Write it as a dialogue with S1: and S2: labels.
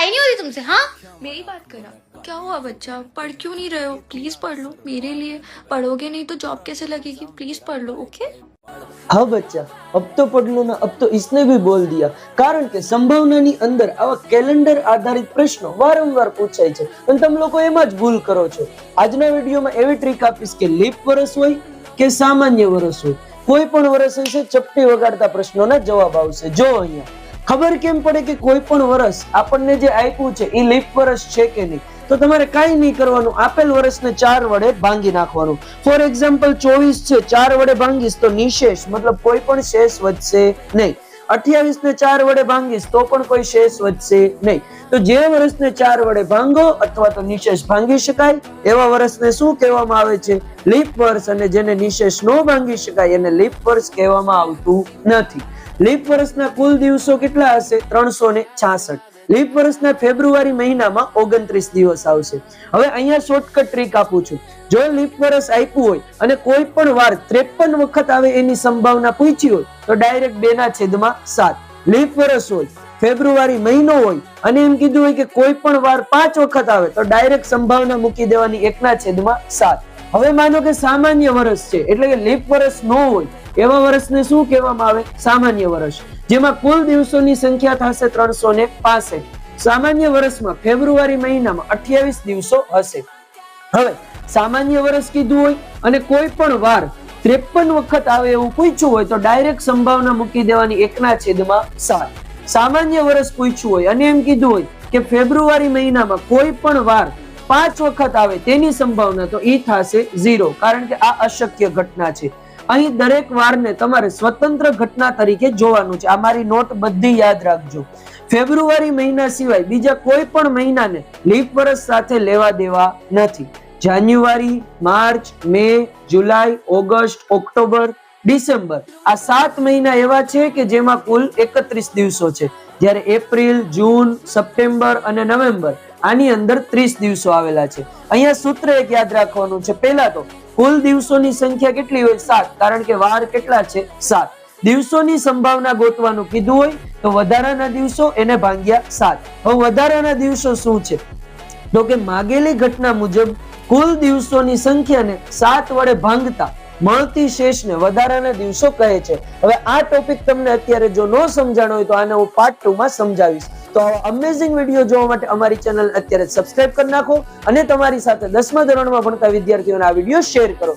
S1: पढ़ाई नहीं होती तुमसे? हाँ,
S2: मेरी बात करा। क्या हुआ बच्चा, पढ़ क्यों नहीं रहे हो? प्लीज पढ़ लो मेरे लिए। पढ़ोगे नहीं तो जॉब कैसे लगेगी? प्लीज पढ़ लो, ओके?
S3: हाँ बच्चा, अब तो पढ़ लो ना, अब तो इसने भी बोल दिया। કારણ કે સંભાવનાની અંદર આવા કેલેન્ડર આધારિત પ્રશ્નો વારંવાર પૂછાય છે અને તમે લોકો એમાં જ ભૂલ કરો છો। આજના વિડીયોમાં એવી ટ્રીક આપીશ કે લીપ વર્ષ હોય કે સામાન્ય વર્ષ હોય, કોઈ પણ વર્ષ હશે, ચપટી વગાડતા પ્રશ્નોના જવાબ આવશે। જો અહીંયા ખબર કેમ પડે કે કોઈ પણ વર્ષ આપણને જે આપ્યું છે એ લીપ વર્ષ છે કે નહીં, તો તમારે કાંઈ નહીં કરવાનું, આપેલ વર્ષને 4 વડે ભાંગી નાખવાનું। ફોર એક્ઝામ્પલ 24 છે, 4 વડે ભાંગીશ તો નિશેષ મતલબ કોઈ પણ શેષ વધશે નહીં। 28 ને 4 વડે ભાંગીશ તો પણ કોઈ શેષ વધશે નહીં। તો જે વર્ષને 4 વડે ભાંગો અથવા તો નિશેષ ભાંગી શકાય એવા વર્ષને શું કહેવામાં આવે છે? લીપ વર્ષ। અને જેને નિશેષ ન ભાંગી શકાય એને લીપ વર્ષ કહેવામાં આવતું નથી। લીપ વર્ષના કુલ દિવસો કેટલા હશે? 366। લીપ વર્ષના ફેબ્રુઆરી મહિનામાં 29 દિવસ આવશે। હવે અહીંયા શોર્ટકટ ટ્રીક આપું છું। જો લીપ વર્ષ આપ્યું હોય અને કોઈ પણ વાર 53 વખત આવે એની સંભાવના પૂછી હોય તો ડાયરેક્ટ 2/7। લીપ વર્ષ હોય, ફેબ્રુઆરી મહિનો હોય અને એમ કીધું હોય કે કોઈ પણ વાર 5 વખત આવે તો ડાયરેક્ટ સંભાવના મૂકી દેવાની 1/7। હવે માનો કે સામાન્ય વર્ષ છે એટલે કે લીપ વર્ષ ન હોય એવા વર્ષને શું કહેવામાં આવે? સામાન્ય વર્ષ, જેમાં કુલ દિવસોની સંખ્યા થશે 365। સામાન્ય વર્ષમાં ફેબ્રુઆરી મહિનામાં 28 દિવસો હશે। હવે સામાન્ય વર્ષ કીધું હોય અને કોઈ પણ વાર 53 વખત આવે એવું પૂછ્યું હોય તો ડાયરેક્ટ સંભાવના મૂકી દેવાની 1/7। સામાન્ય વર્ષ પૂછ્યું હોય અને એમ કીધું હોય કે ફેબ્રુઆરી મહિનામાં કોઈ પણ વાર 5 વખત આવે તેની સંભાવના તો ઈ થશે 0, કારણ કે આ અશક્ય ઘટના છે। અહીં દરેક વારને તમારે સ્વતંત્ર ઘટના તરીકે જોવાનું છે। આ મારી નોટ બધી યાદ રાખજો। ફેબ્રુઆરી મહિના સિવાય બીજા કોઈ પણ મહિનાને લીપ વર્ષ સાથે લેવા દેવા નથી। જાન્યુઆરી, માર્ચ, મે, જુલાઈ, ઓગસ્ટ, ઓક્ટોબર, ડિસેમ્બર આ 7 મહિના એવા છે કે જેમાં કુલ 31 દિવસો છે, જ્યારે એપ્રિલ, જૂન, સપ્ટેમ્બર અને નવેમ્બર આની અંદર 30 દિવસો આવેલા છે। અહીંયા સૂત્ર એક યાદ રાખવાનું છે। પહેલા તો કુલ દિવસોની સંખ્યા કેટલી હોય? 7, કારણ કે વાર કેટલા છે? 7। દિવસોની સંભાવના ગોતવાનું કીધું હોય તો વધારાના દિવસો એને ભાગ્યા 7। હવે વધારાના દિવસો શું છે? તો કે માગેલી ઘટના મુજબ કુલ દિવસોની સંખ્યાને 7 વડે ભાંગતા મળતી શેષને વધારાના દિવસો કહે છે। હવે આ ટોપિક તમને અત્યારે જો ન સમજાણો હોય તો આને હું પાર્ટ 2 માં સમજાવીશ। તો અમેઝિંગ વિડીયો જોવા માટે અમારી ચેનલ અત્યારે સબસ્ક્રાઇબ કરી નાખો અને તમારી સાથે 10મા ધોરણમાં ભણતા વિદ્યાર્થીઓને આ વિડીયો શેર કરો।